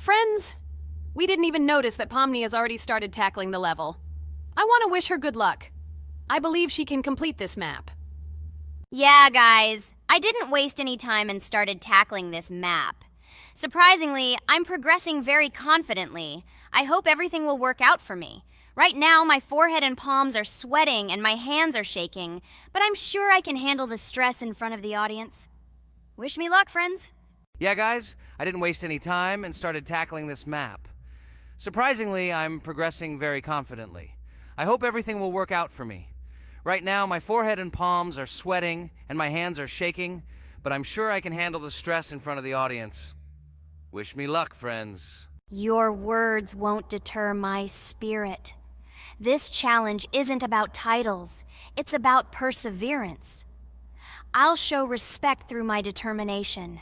friends! We didn't even notice that Pomni has already started tackling the level. I want to wish her good luck. I believe she can complete this map. Yeah, guys, I didn't waste any time and started tackling this map. Surprisingly, I'm progressing very confidently. I hope everything will work out for me. Right now, my forehead and palms are sweating and my hands are shaking, but I'm sure I can handle the stress in front of the audience. Wish me luck, friends. Yeah, guys, I didn't waste any time and started tackling this map. Surprisingly, I'm progressing very confidently. I hope everything will work out for me. Right now, my forehead and palms are sweating and my hands are shaking, but I'm sure I can handle the stress in front of the audience. Wish me luck, friends. Your words won't deter my spirit. This challenge isn't about titles, it's about perseverance. I'll show respect through my determination.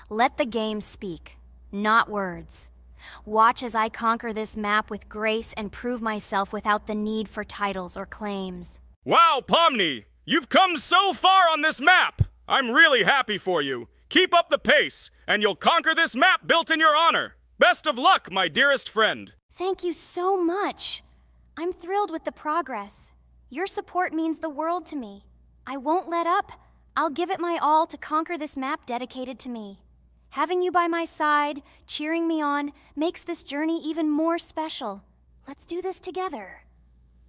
Let the game speak, not words. Watch as I conquer this map with grace and prove myself without the need for titles or claims. Wow, Pomni! You've come so far on this map! I'm really happy for you. Keep up the pace, and you'll conquer this map built in your honor. Best of luck, my dearest friend. Thank you so much. I'm thrilled with the progress. Your support means the world to me. I won't let up. I'll give it my all to conquer this map dedicated to me. Having you by my side, cheering me on, makes this journey even more special. Let's do this together.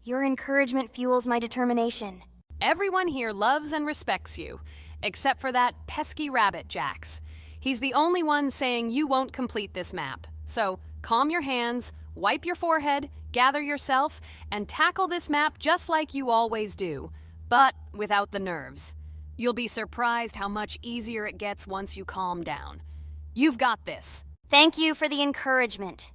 Your encouragement fuels my determination. Everyone here loves and respects you, except for that pesky rabbit, Jax. He's the only one saying you won't complete this map. So, calm your hands, wipe your forehead, gather yourself, and tackle this map just like you always do, but without the nerves. You'll be surprised how much easier it gets once you calm down. You've got this. Thank you for the encouragement.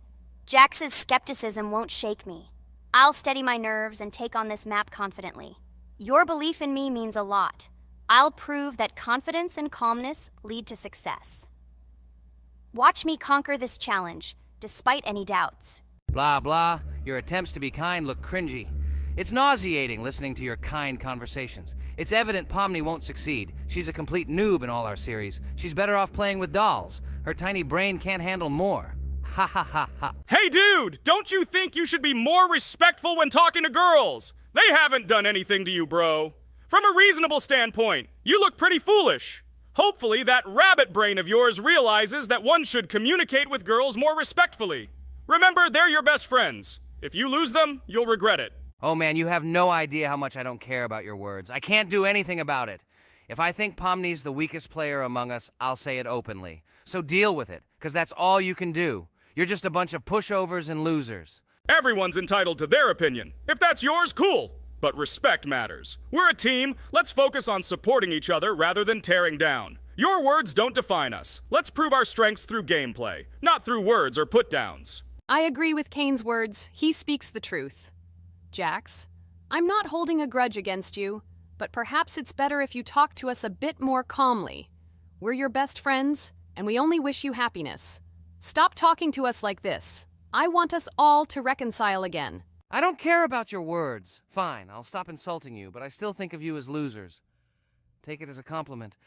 Jax's skepticism won't shake me. I'll steady my nerves and take on this map confidently. Your belief in me means a lot. I'll prove that confidence and calmness lead to success. Watch me conquer this challenge, despite any doubts. Blah, blah. Your attempts to be kind look cringy. It's nauseating listening to your kind conversations. It's evident Pomni won't succeed. She's a complete noob in all our series. She's better off playing with dolls. Her tiny brain can't handle more. Ha ha ha ha. Hey, dude! Don't you think you should be more respectful when talking to girls? They haven't done anything to you, bro. From a reasonable standpoint, you look pretty foolish. Hopefully that rabbit brain of yours realizes that one should communicate with girls more respectfully. Remember, they're your best friends. If you lose them, you'll regret it. Oh man, you have no idea how much I don't care about your words. I can't do anything about it. If I think Pomni's the weakest player among us, I'll say it openly. So deal with it, because that's all you can do. You're just a bunch of pushovers and losers. Everyone's entitled to their opinion. If that's yours, cool. But respect matters. We're a team. Let's focus on supporting each other rather than tearing down. Your words don't define us. Let's prove our strengths through gameplay, not through words or put-downs. I agree with Kane's words. He speaks the truth. Jax, I'm not holding a grudge against you, but perhaps it's better if you talk to us a bit more calmly. We're your best friends, and we only wish you happiness. Stop talking to us like this. I want us all to reconcile again. I don't care about your words. Fine, I'll stop insulting you, but I still think of you as losers. Take it as a compliment.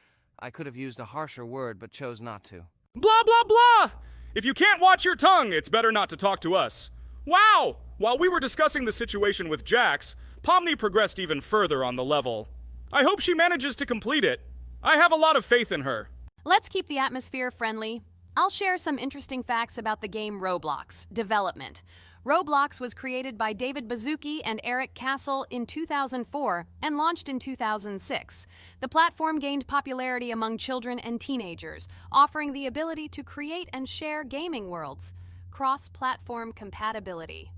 I could have used a harsher word, but chose not to. Blah, blah, blah! If you can't watch your tongue, it's better not to talk to us. Wow! While we were discussing the situation with Jax, Pomni progressed even further on the level. I hope she manages to complete it. I have a lot of faith in her. Let's keep the atmosphere friendly. I'll share some interesting facts about the game Roblox development. Roblox was created by David Baszucki and Eric Castle in 2004 and launched in 2006. The platform gained popularity among children and teenagers, offering the ability to create and share gaming worlds. Cross-platform compatibility.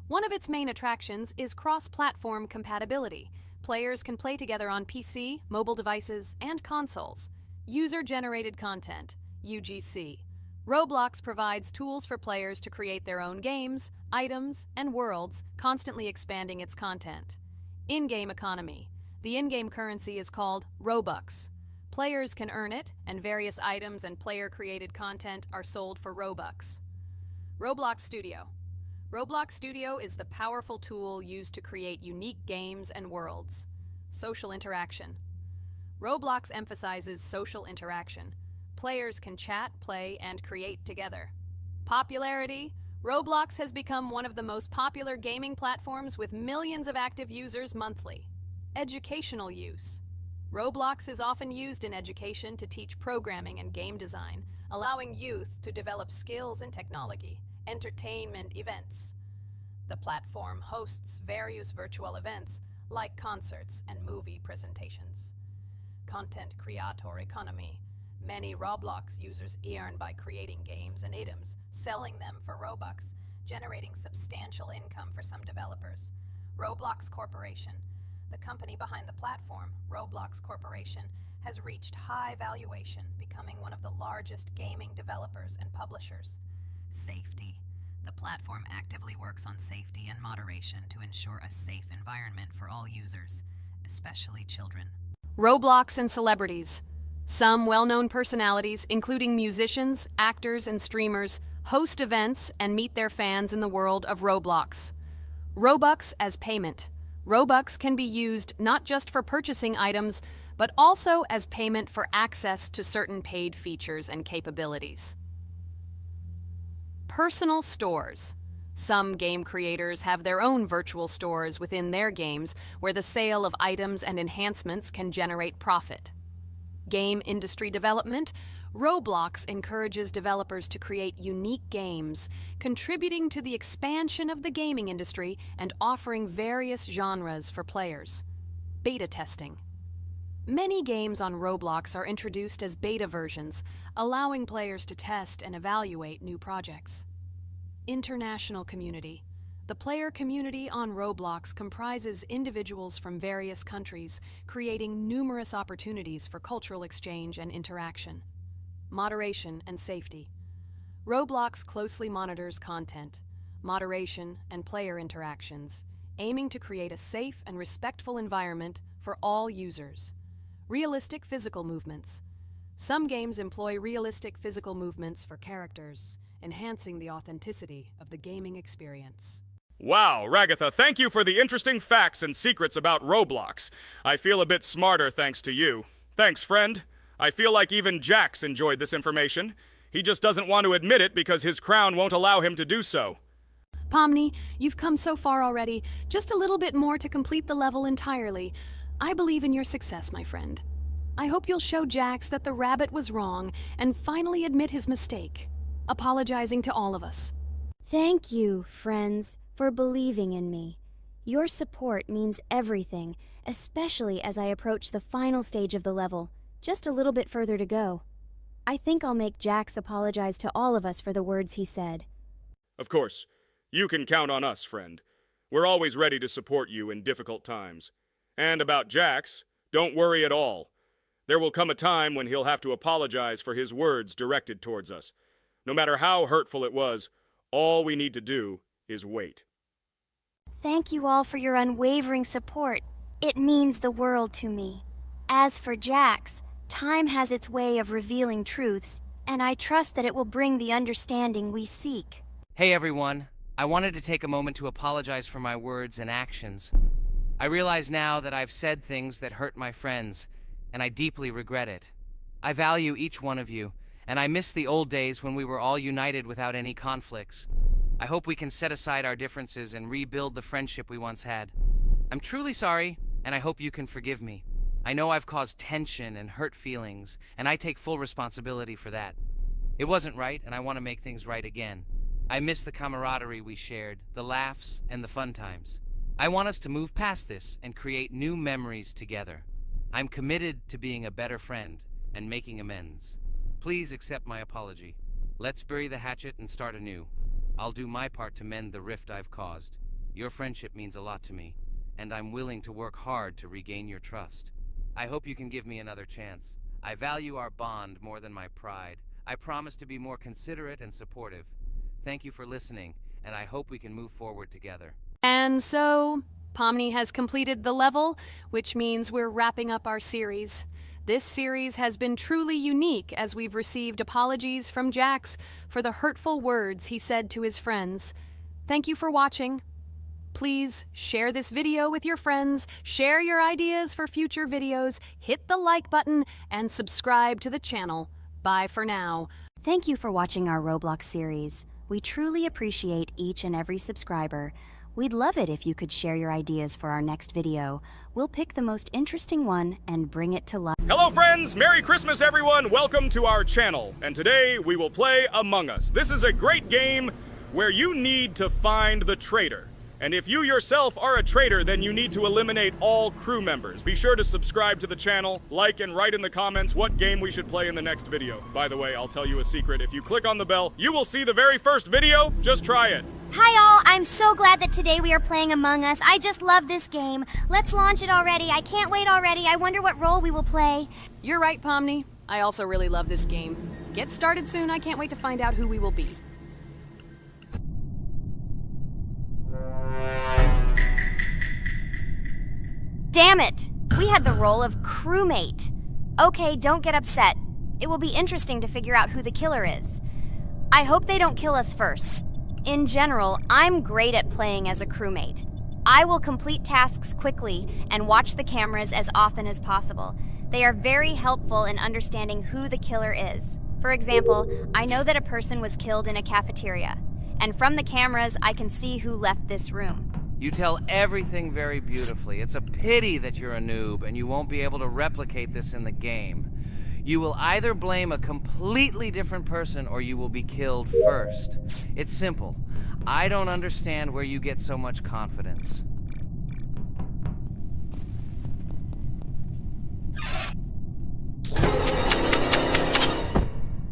One of its main attractions is cross-platform compatibility. Players can play together on PC, mobile devices, and consoles. User-generated content, UGC. Roblox provides tools for players to create their own games, items, and worlds, constantly expanding its content. In-game economy. The in-game currency is called Robux. Players can earn it, and various items and player-created content are sold for Robux. Roblox Studio. Roblox Studio is the powerful tool used to create unique games and worlds. Social interaction. Roblox emphasizes social interaction. Players can chat, play, and create together. Popularity. Roblox has become one of the most popular gaming platforms with millions of active users monthly. Educational use. Roblox is often used in education to teach programming and game design, allowing youth to develop skills in technology. Entertainment events. The platform hosts various virtual events like concerts and movie presentations. Content creator economy. Many Roblox users earn by creating games and items, selling them for Robux, generating substantial income for some developers. Roblox Corporation. The company behind the platform, Roblox Corporation, has reached high valuation, becoming one of the largest gaming developers and publishers. Safety. The platform actively works on safety and moderation to ensure a safe environment for all users, especially children. Roblox and celebrities. Some well-known personalities, including musicians, actors, and streamers, host events and meet their fans in the world of Roblox. Robux as payment. Robux can be used not just for purchasing items, but also as payment for access to certain paid features and capabilities. Personal stores. Some game creators have their own virtual stores within their games where the sale of items and enhancements can generate profit. Game industry development. Roblox encourages developers to create unique games, contributing to the expansion of the gaming industry and offering various genres for players. Beta testing. Many games on Roblox are introduced as beta versions, allowing players to test and evaluate new projects. International community. The player community on Roblox comprises individuals from various countries, creating numerous opportunities for cultural exchange and interaction. Moderation and safety. Roblox closely monitors content, moderation, and player interactions, aiming to create a safe and respectful environment for all users. Realistic physical movements. Some games employ realistic physical movements for characters, enhancing the authenticity of the gaming experience. Wow, Ragatha, thank you for the interesting facts and secrets about Roblox. I feel a bit smarter thanks to you. Thanks, friend. I feel like even Jax enjoyed this information. He just doesn't want to admit it because his crown won't allow him to do so. Pomni, you've come so far already. Just a little bit more to complete the level entirely. I believe in your success, my friend. I hope you'll show Jax that the rabbit was wrong and finally admit his mistake, apologizing to all of us. Thank you, friends, for believing in me. Your support means everything, especially as I approach the final stage of the level, just a little bit further to go. I think I'll make Jax apologize to all of us for the words he said. Of course. You can count on us, friend. We're always ready to support you in difficult times. And about Jax, don't worry at all. There will come a time when he'll have to apologize for his words directed towards us. No matter how hurtful it was, all we need to do is wait. Thank you all for your unwavering support. It means the world to me. As for Jax, time has its way of revealing truths, and I trust that it will bring the understanding we seek. Hey everyone, I wanted to take a moment to apologize for my words and actions. I realize now that I've said things that hurt my friends, and I deeply regret it. I value each one of you, and I miss the old days when we were all united without any conflicts. I hope we can set aside our differences and rebuild the friendship we once had. I'm truly sorry, and I hope you can forgive me. I know I've caused tension and hurt feelings, and I take full responsibility for that. It wasn't right, and I want to make things right again. I miss the camaraderie we shared, the laughs, and the fun times. I want us to move past this and create new memories together. I'm committed to being a better friend and making amends. Please accept my apology. Let's bury the hatchet and start anew. I'll do my part to mend the rift I've caused. Your friendship means a lot to me, and I'm willing to work hard to regain your trust. I hope you can give me another chance. I value our bond more than my pride. I promise to be more considerate and supportive. Thank you for listening, and I hope we can move forward together. And so, Pomni has completed the level, which means we're wrapping up our series. This series has been truly unique as we've received apologies from Jax for the hurtful words he said to his friends. Thank you for watching. Please share this video with your friends, share your ideas for future videos, hit the like button, and subscribe to the channel. Bye. Bye for now. Thank you for watching our Roblox series. We truly appreciate each and every subscriber. We'd love it if you could share your ideas for our next video. We'll pick the most interesting one and bring it to life. Hello friends, Merry Christmas everyone, welcome to our channel. And today we will play Among Us. This is a great game where you need to find the traitor. And if you yourself are a traitor, then you need to eliminate all crew members. Be sure to subscribe to the channel, like and write in the comments what game we should play in the next video. By the way, I'll tell you a secret. If you click on the bell, you will see the very first video. Just try it. Hi all, I'm so glad that today we are playing Among Us. I just love this game. Let's launch it already. I can't wait already. I wonder what role we will play. You're right, Pomni. I also really love this game. Get started soon. I can't wait to find out who we will be. Damn it! We had the role of crewmate. Okay, don't get upset. It will be interesting to figure out who the killer is. I hope they don't kill us first. In general, I'm great at playing as a crewmate. I will complete tasks quickly and watch the cameras as often as possible. They are very helpful in understanding who the killer is. For example, I know that a person was killed in a cafeteria, and from the cameras, I can see who left this room. You tell everything very beautifully. It's a pity that you're a noob and you won't be able to replicate this in the game. You will either blame a completely different person or you will be killed first. It's simple. I don't understand where you get so much confidence.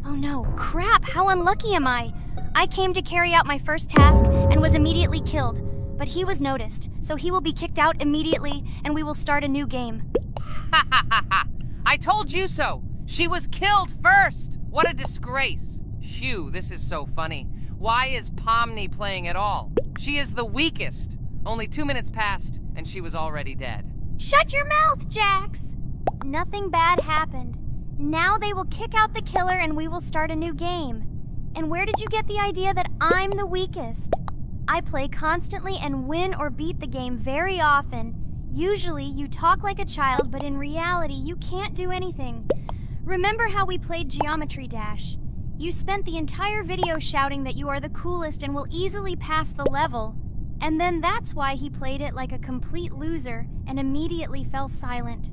Oh no, crap, how unlucky am I? I came to carry out my first task and was immediately killed. But he was noticed, so he will be kicked out immediately, and we will start a new game. Ha ha ha ha! I told you so! She was killed first! What a disgrace! Phew, this is so funny. Why is Pomni playing at all? She is the weakest. Only 2 minutes passed, and she was already dead. Shut your mouth, Jax! Nothing bad happened. Now they will kick out the killer and we will start a new game. And where did you get the idea that I'm the weakest? I play constantly and win or beat the game very often. Usually, you talk like a child, but in reality, you can't do anything. Remember how we played Geometry Dash? You spent the entire video shouting that you are the coolest and will easily pass the level. And then that's why he played it like a complete loser and immediately fell silent.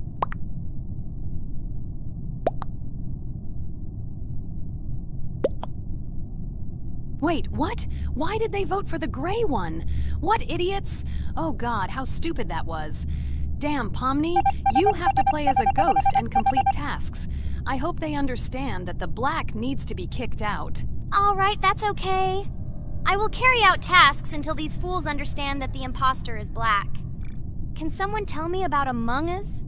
Wait, what? Why did they vote for the gray one? What idiots? Oh god, how stupid that was. Damn, Pomni, you have to play as a ghost and complete tasks. I hope they understand that the black needs to be kicked out. All right, that's okay. I will carry out tasks until these fools understand that the imposter is black. Can someone tell me about Among Us?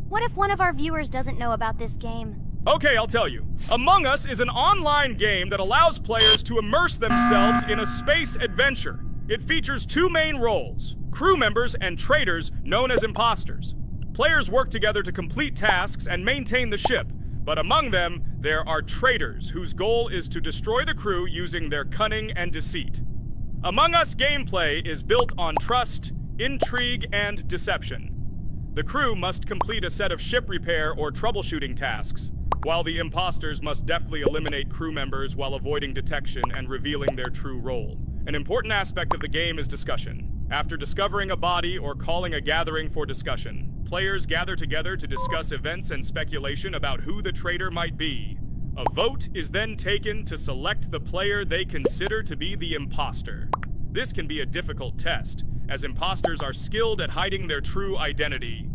What if one of our viewers doesn't know about this game? Okay, I'll tell you. Among Us is an online game that allows players to immerse themselves in a space adventure. It features 2 main roles, crew members and traitors known as imposters. Players work together to complete tasks and maintain the ship, but among them, there are traitors whose goal is to destroy the crew using their cunning and deceit. Among Us gameplay is built on trust, intrigue, and deception. The crew must complete a set of ship repair or troubleshooting tasks, while the imposters must deftly eliminate crew members while avoiding detection and revealing their true role. An important aspect of the game is discussion. After discovering a body or calling a gathering for discussion, players gather together to discuss events and speculation about who the traitor might be. A vote is then taken to select the player they consider to be the imposter. This can be a difficult test, as imposters are skilled at hiding their true identity.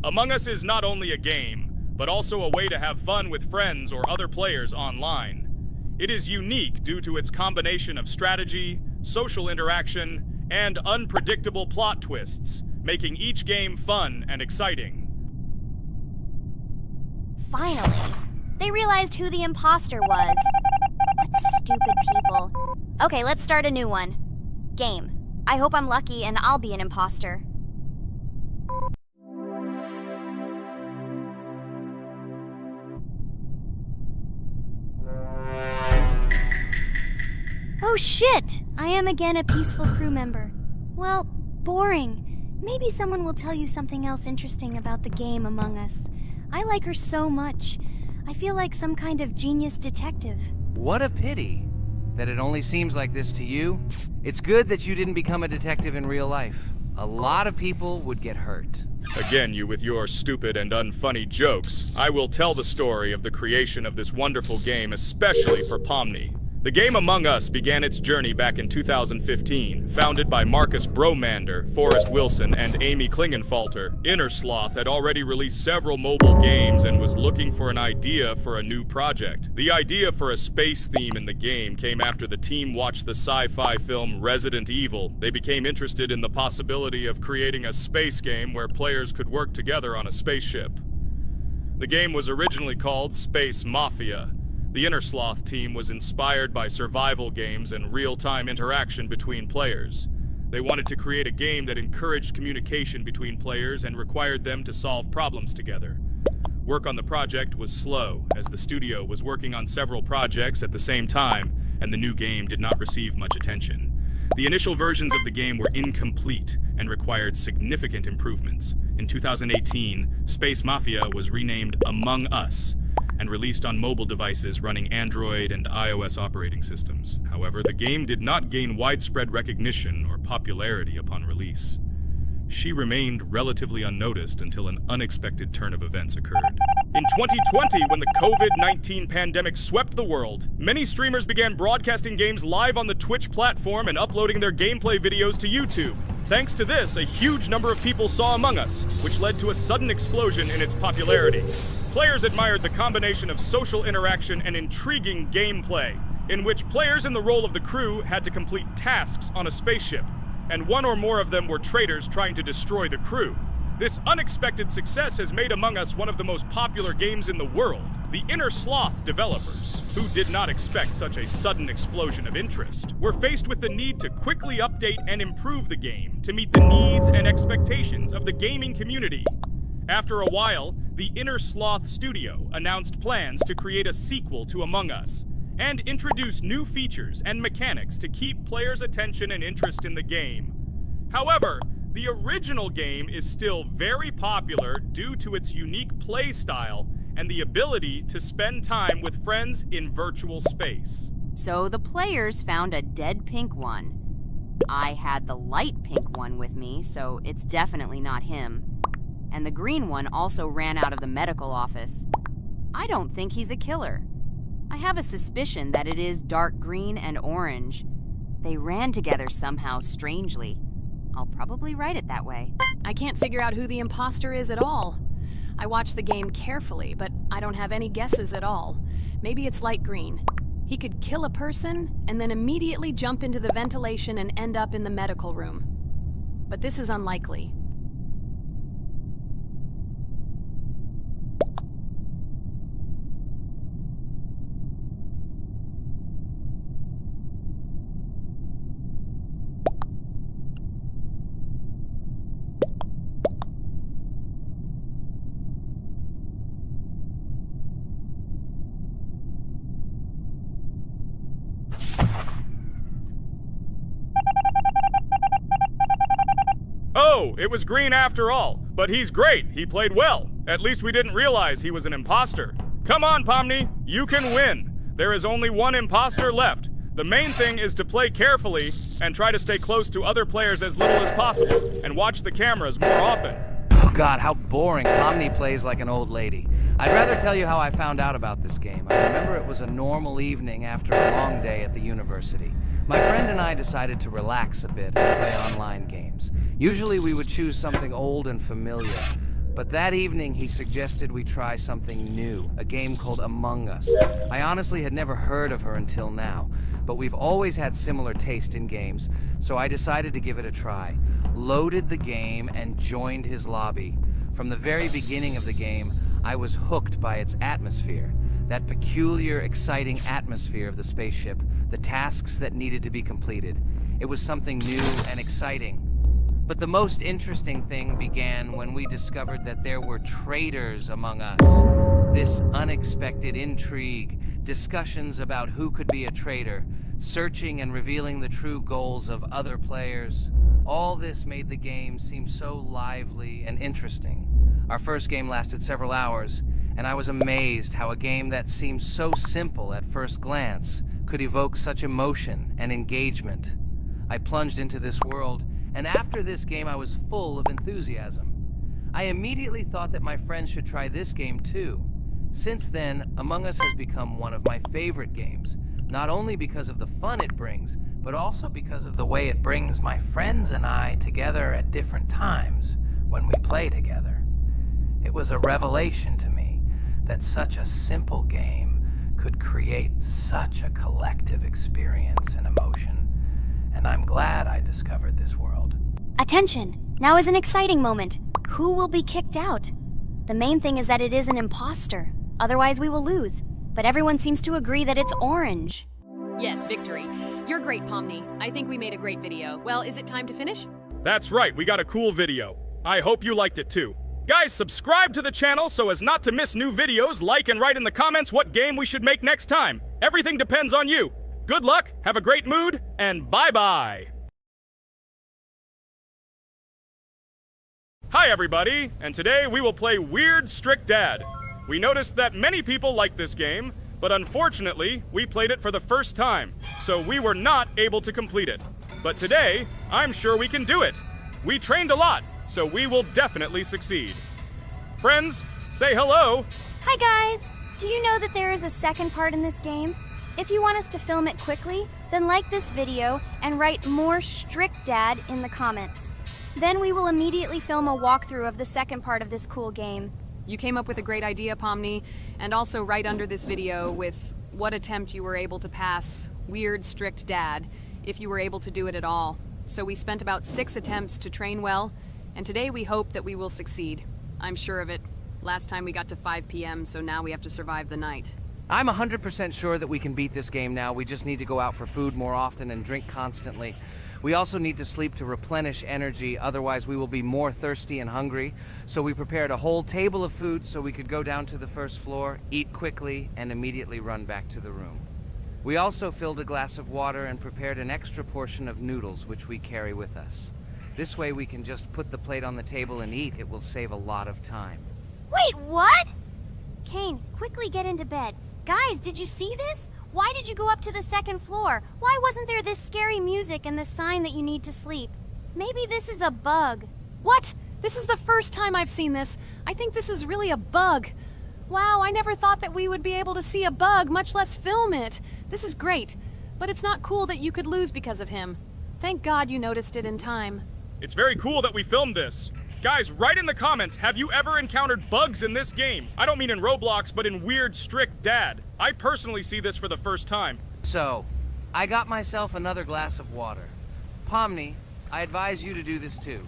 Among Us is not only a game, but also a way to have fun with friends or other players online. It is unique due to its combination of strategy, social interaction, and unpredictable plot twists, making each game fun and exciting. Finally, they realized who the imposter was. What stupid people. Okay, let's start a new one. Game. I hope I'm lucky and I'll be an imposter. Oh shit! I am again a peaceful crew member. Well, boring. Maybe someone will tell you something else interesting about the game Among Us. I like her so much. I feel like some kind of genius detective. What a pity that it only seems like this to you. It's good that you didn't become a detective in real life. A lot of people would get hurt. Again, you with your stupid and unfunny jokes. I will tell the story of the creation of this wonderful game, especially for Pomni. The game Among Us began its journey back in 2015. Founded by Marcus Bromander, Forrest Wilson, and Amy Klingenfalter, Innersloth had already released several mobile games and was looking for an idea for a new project. The idea for a space theme in the game came after the team watched the sci-fi film Resident Evil. They became interested in the possibility of creating a space game where players could work together on a spaceship. The game was originally called Space Mafia. The Innersloth team was inspired by survival games and real-time interaction between players. They wanted to create a game that encouraged communication between players and required them to solve problems together. Work on the project was slow, as the studio was working on several projects at the same time, and the new game did not receive much attention. The initial versions of the game were incomplete and required significant improvements. In 2018, Space Mafia was renamed Among Us, and released on mobile devices running Android and iOS operating systems. However, the game did not gain widespread recognition or popularity upon release. She remained relatively unnoticed until an unexpected turn of events occurred. In 2020, when the COVID-19 pandemic swept the world, many streamers began broadcasting games live on the Twitch platform and uploading their gameplay videos to YouTube. Thanks to this, a huge number of people saw Among Us, which led to a sudden explosion in its popularity. Players admired the combination of social interaction and intriguing gameplay, in which players in the role of the crew had to complete tasks on a spaceship, and one or more of them were traitors trying to destroy the crew. This unexpected success has made Among Us one of the most popular games in the world. The Innersloth developers, who did not expect such a sudden explosion of interest, were faced with the need to quickly update and improve the game to meet the needs and expectations of the gaming community. After a while, the Innersloth studio announced plans to create a sequel to Among Us and introduce new features and mechanics to keep players' attention and interest in the game. However, the original game is still very popular due to its unique play style and the ability to spend time with friends in virtual space. So the players found a dead pink one. I had the light pink one with me, so it's definitely not him. And the green one also ran out of the medical office. I don't think he's a killer. I have a suspicion that it is dark green and orange. They ran together somehow strangely. I'll probably write it that way. I can't figure out who the imposter is at all. I watched the game carefully, but I don't have any guesses at all. Maybe it's light green. He could kill a person and then immediately jump into the ventilation and end up in the medical room. But this is unlikely. Oh, it was green after all. But he's great. He played well. At least we didn't realize he was an imposter. Come on, Pomni. You can win. There is only one imposter left. The main thing is to play carefully and try to stay close to other players as little as possible and watch the cameras more often. Oh God, how boring. Pomni plays like an old lady. I'd rather tell you how I found out about this game. I remember it was a normal evening after a long day at the university. My friend and I decided to relax a bit and play online games. Usually we would choose something old and familiar, but that evening he suggested we try something new, a game called Among Us. I honestly had never heard of her until now, but we've always had similar taste in games, so I decided to give it a try. Loaded the game and joined his lobby. From the very beginning of the game, I was hooked by its atmosphere. That peculiar, exciting atmosphere of the spaceship, the tasks that needed to be completed. It was something new and exciting. But the most interesting thing began when we discovered that there were traitors among us. This unexpected intrigue, discussions about who could be a traitor, searching and revealing the true goals of other players. All this made the game seem so lively and interesting. Our first game lasted several hours, and I was amazed how a game that seemed so simple at first glance could evoke such emotion and engagement. I plunged into this world, and after this game I was full of enthusiasm. I immediately thought that my friends should try this game too. Since then, Among Us has become one of my favorite games, not only because of the fun it brings, but also because of the way it brings my friends and I together at different times when we play together. It was a revelation to me that such a simple game could create such a collective experience and emotion, and I'm glad I discovered this world. Attention! Now is an exciting moment. Who will be kicked out? The main thing is that it is an imposter. Otherwise, we will lose. But everyone seems to agree that it's orange. Yes, victory. You're great, Pomni. I think we made a great video. Well, is it time to finish? That's right, we got a cool video. I hope you liked it too. Guys, subscribe to the channel so as not to miss new videos, like and write in the comments what game we should make next time. Everything depends on you. Good luck, have a great mood, and bye-bye. Hi everybody, and today we will play Weird Strict Dad. We noticed that many people like this game, but unfortunately, we played it for the first time, so we were not able to complete it. But today, I'm sure we can do it. We trained a lot, so we will definitely succeed. Friends, say hello. Hi guys! Do you know that there is a second part in this game? If you want us to film it quickly, then like this video and write more Strict Dad in the comments. Then we will immediately film a walkthrough of the second part of this cool game. You came up with a great idea, Pomni, and also right under this video with what attempt you were able to pass Weird Strict Dad, if you were able to do it at all. So we spent about 6 attempts to train well, and today we hope that we will succeed. I'm sure of it. Last time we got to 5 p.m., so now we have to survive the night. I'm 100% sure that we can beat this game now. We just need to go out for food more often and drink constantly. We also need to sleep to replenish energy, otherwise we will be more thirsty and hungry. So we prepared a whole table of food so we could go down to the first floor, eat quickly, and immediately run back to the room. We also filled a glass of water and prepared an extra portion of noodles, which we carry with us. This way we can just put the plate on the table and eat. It will save a lot of time. Wait, what? Kane, quickly get into bed. Guys, did you see this? Why did you go up to the second floor? Why wasn't there this scary music and the sign that you need to sleep? Maybe this is a bug. What? This is the first time I've seen this. I think this is really a bug. Wow, I never thought that we would be able to see a bug, much less film it. This is great, but it's not cool that you could lose because of him. Thank God you noticed it in time. It's very cool that we filmed this. Guys, write in the comments, have you ever encountered bugs in this game? I don't mean in Roblox, but in Weird Strict Dad. I personally see this for the first time. So, I got myself another glass of water. Pomni, I advise you to do this too.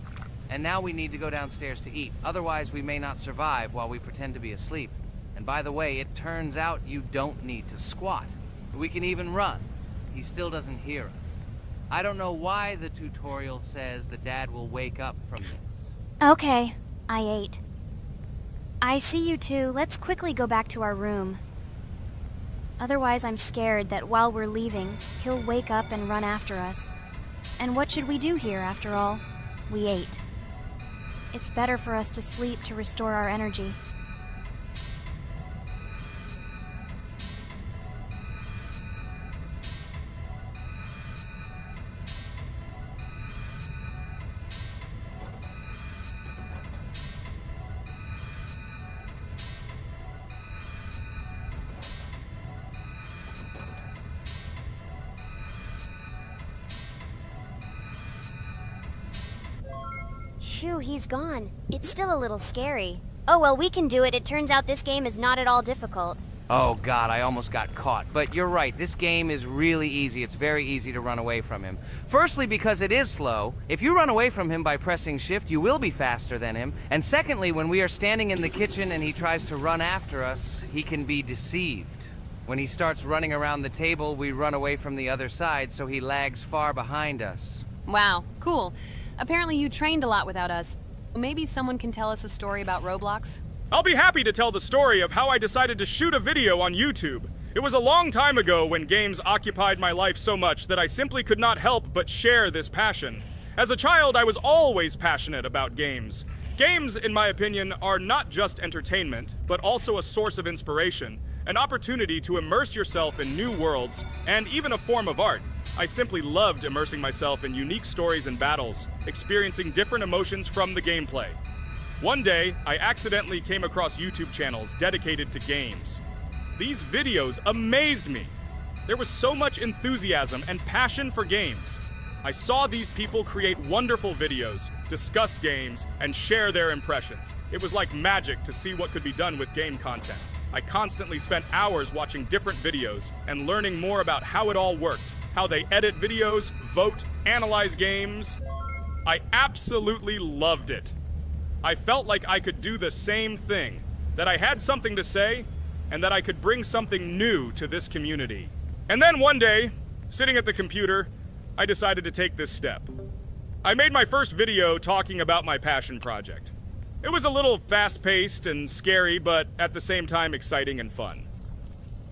And now we need to go downstairs to eat. Otherwise, we may not survive while we pretend to be asleep. And by the way, it turns out you don't need to squat. We can even run. He still doesn't hear us. I don't know why the tutorial says that Dad will wake up from this. Okay, I ate. I see you two. Let's quickly go back to our room. Otherwise, I'm scared that while we're leaving, he'll wake up and run after us. And what should we do here, after all? We ate. It's better for us to sleep to restore our energy. Phew, he's gone. It's still a little scary. Oh well, we can do it. It turns out this game is not at all difficult. Oh God, I almost got caught. But you're right, this game is really easy. It's very easy to run away from him. Firstly, because it is slow. If you run away from him by pressing shift, you will be faster than him. And secondly, when we are standing in the kitchen and he tries to run after us, he can be deceived. When he starts running around the table, we run away from the other side, so he lags far behind us. Wow, cool. Apparently you trained a lot without us. Maybe someone can tell us a story about Roblox? I'll be happy to tell the story of how I decided to shoot a video on YouTube. It was a long time ago when games occupied my life so much that I simply could not help but share this passion. As a child, I was always passionate about games. Games, in my opinion, are not just entertainment, but also a source of inspiration, an opportunity to immerse yourself in new worlds, and even a form of art. I simply loved immersing myself in unique stories and battles, experiencing different emotions from the gameplay. One day, I accidentally came across YouTube channels dedicated to games. These videos amazed me. There was so much enthusiasm and passion for games. I saw these people create wonderful videos, discuss games, and share their impressions. It was like magic to see what could be done with game content. I constantly spent hours watching different videos and learning more about how it all worked, how they edit videos, vote, analyze games. I absolutely loved it. I felt like I could do the same thing, that I had something to say, and that I could bring something new to this community. And then one day, sitting at the computer, I decided to take this step. I made my first video talking about my passion project. It was a little fast-paced and scary, but at the same time exciting and fun.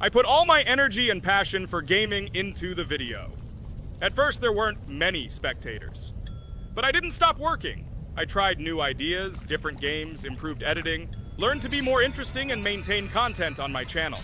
I put all my energy and passion for gaming into the video. At first, there weren't many spectators. But I didn't stop working. I tried new ideas, different games, improved editing, learned to be more interesting, and maintain content on my channel.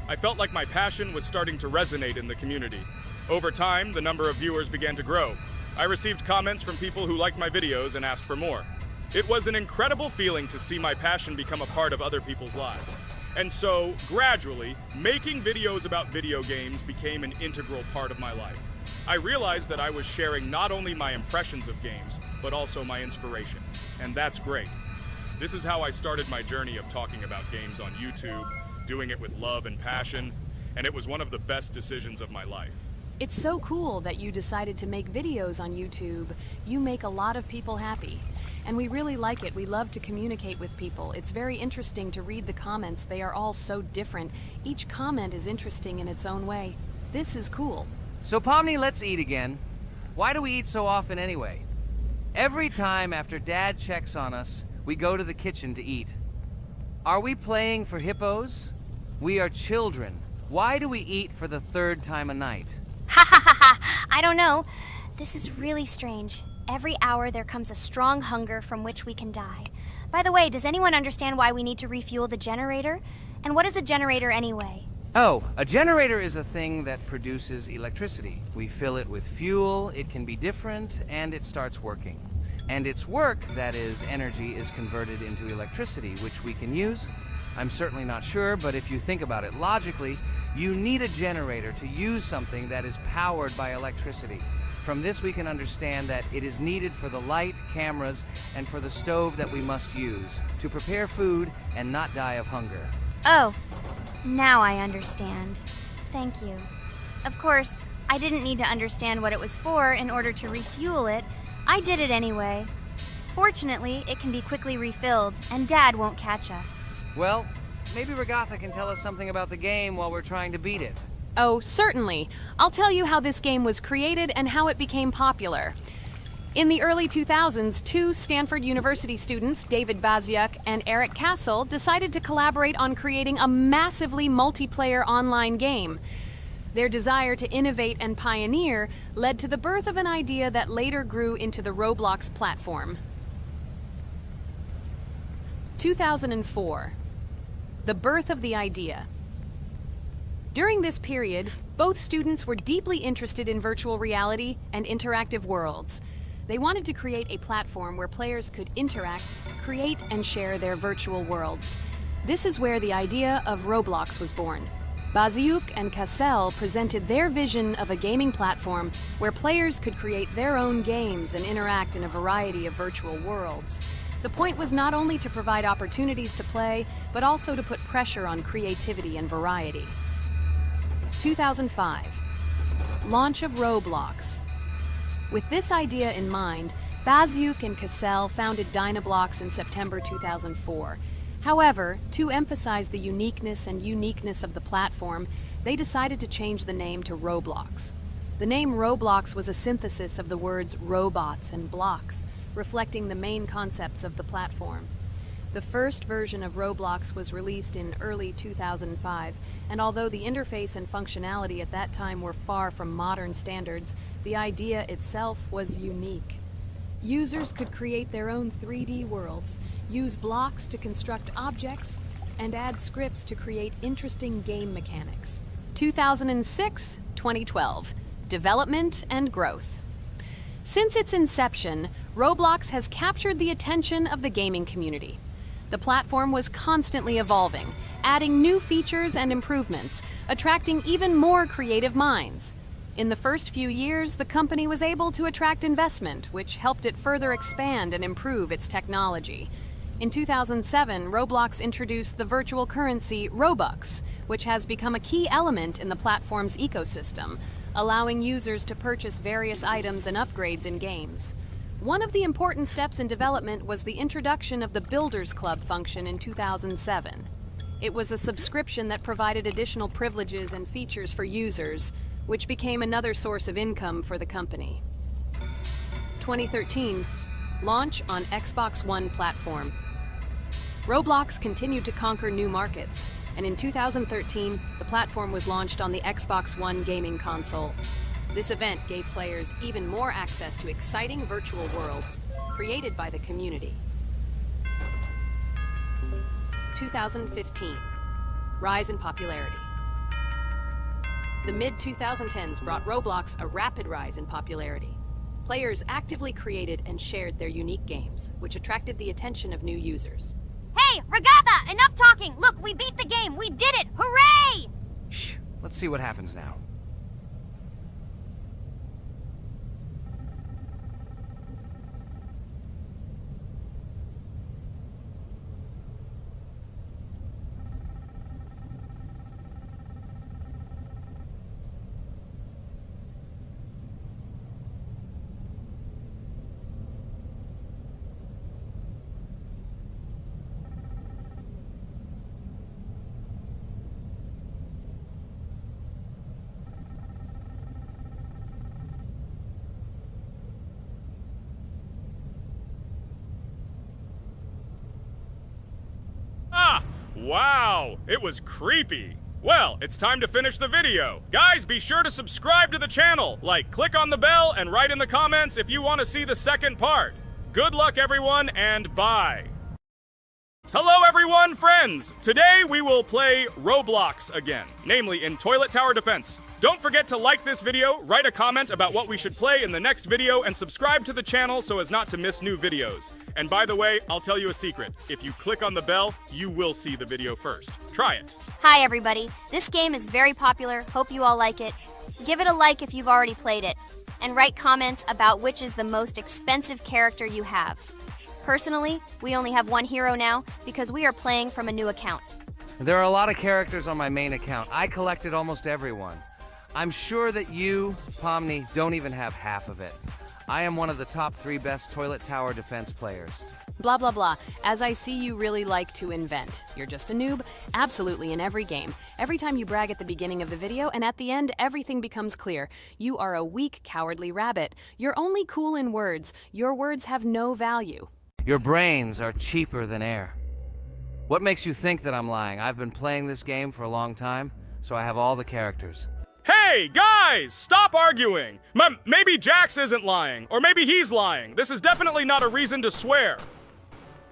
I felt like my passion was starting to resonate in the community. Over time, the number of viewers began to grow. I received comments from people who liked my videos and asked for more. It was an incredible feeling to see my passion become a part of other people's lives. And so, gradually, making videos about video games became an integral part of my life. I realized that I was sharing not only my impressions of games, but also my inspiration. And that's great. This is how I started my journey of talking about games on YouTube, doing it with love and passion, and it was one of the best decisions of my life. It's so cool that you decided to make videos on YouTube. You make a lot of people happy. And we really like it. We love to communicate with people. It's very interesting to read the comments. They are all so different. Each comment is interesting in its own way. This is cool. So Pomni, let's eat again. Why do we eat so often anyway? Every time after Dad checks on us, we go to the kitchen to eat. Are we playing for hippos? We are children. Why do we eat for the third time a night? Ha ha ha ha! I don't know. This is really strange. Every hour there comes a strong hunger from which we can die. By the way, does anyone understand why we need to refuel the generator? And what is a generator anyway? Oh, a generator is a thing that produces electricity. We fill it with fuel, it can be different, and it starts working. And its work, that is, energy, is converted into electricity, which we can use. I'm certainly not sure, but if you think about it logically, you need a generator to use something that is powered by electricity. From this we can understand that it is needed for the light, cameras, and for the stove that we must use, to prepare food and not die of hunger. Oh, now I understand. Thank you. Of course, I didn't need to understand what it was for in order to refuel it. I did it anyway. Fortunately, it can be quickly refilled, and Dad won't catch us. Well, maybe Regatha can tell us something about the game while we're trying to beat it. Oh, certainly. I'll tell you how this game was created and how it became popular. In the early 2000s, two Stanford University students, David Baziuk and Eric Castle, decided to collaborate on creating a massively multiplayer online game. Their desire to innovate and pioneer led to the birth of an idea that later grew into the Roblox platform. 2004. The birth of the idea. During this period, both students were deeply interested in virtual reality and interactive worlds. They wanted to create a platform where players could interact, create, and share their virtual worlds. This is where the idea of Roblox was born. Baziuk and Cassell presented their vision of a gaming platform where players could create their own games and interact in a variety of virtual worlds. The point was not only to provide opportunities to play, but also to put pressure on creativity and variety. 2005. Launch of Roblox. With this idea in mind, Baziuk and Cassell founded Dynablocks in September 2004. However, to emphasize the uniqueness of the platform, they decided to change the name to Roblox. The name Roblox was a synthesis of the words robots and blocks, reflecting the main concepts of the platform. The first version of Roblox was released in early 2005, and although the interface and functionality at that time were far from modern standards, the idea itself was unique. Users could create their own 3D worlds, use blocks to construct objects, and add scripts to create interesting game mechanics. 2006-2012. Development and growth. Since its inception, Roblox has captured the attention of the gaming community. The platform was constantly evolving, adding new features and improvements, attracting even more creative minds. In the first few years, the company was able to attract investment, which helped it further expand and improve its technology. In 2007, Roblox introduced the virtual currency Robux, which has become a key element in the platform's ecosystem, allowing users to purchase various items and upgrades in games. One of the important steps in development was the introduction of the Builders Club function in 2007. It was a subscription that provided additional privileges and features for users, which became another source of income for the company. 2013, launch on Xbox One platform. Roblox continued to conquer new markets, and in 2013, the platform was launched on the Xbox One gaming console. This event gave players even more access to exciting virtual worlds created by the community. 2015, rise in popularity. The mid-2010s brought Roblox a rapid rise in popularity. Players actively created and shared their unique games, which attracted the attention of new users. Hey, Regatha, enough talking! Look, we beat the game! We did it! Hooray! Shh, let's see what happens now. Wow, it was creepy. Well, it's time to finish the video. Guys, be sure to subscribe to the channel, click on the bell, and write in the comments if you want to see the second part. Good luck, everyone, and bye. Hello, everyone, friends! Today we will play Roblox again, namely in Toilet Tower Defense. Don't forget to like this video, write a comment about what we should play in the next video, and subscribe to the channel so as not to miss new videos. And by the way, I'll tell you a secret. If you click on the bell, you will see the video first. Try it. Hi, everybody. This game is very popular. Hope you all like it. Give it a like if you've already played it. And write comments about which is the most expensive character you have. Personally, we only have one hero now because we are playing from a new account. There are a lot of characters on my main account. I collected almost everyone. I'm sure that you, Pomni, don't even have half of it. I am one of the top 3 best Toilet Tower Defense players. Blah, blah, blah. As I see you really like to invent. You're just a noob? Absolutely, in every game. Every time you brag at the beginning of the video, and at the end, everything becomes clear. You are a weak, cowardly rabbit. You're only cool in words. Your words have no value. Your brains are cheaper than air. What makes you think that I'm lying? I've been playing this game for a long time, so I have all the characters. Hey, guys! Stop arguing! Maybe Jax isn't lying, or maybe he's lying. This is definitely not a reason to swear.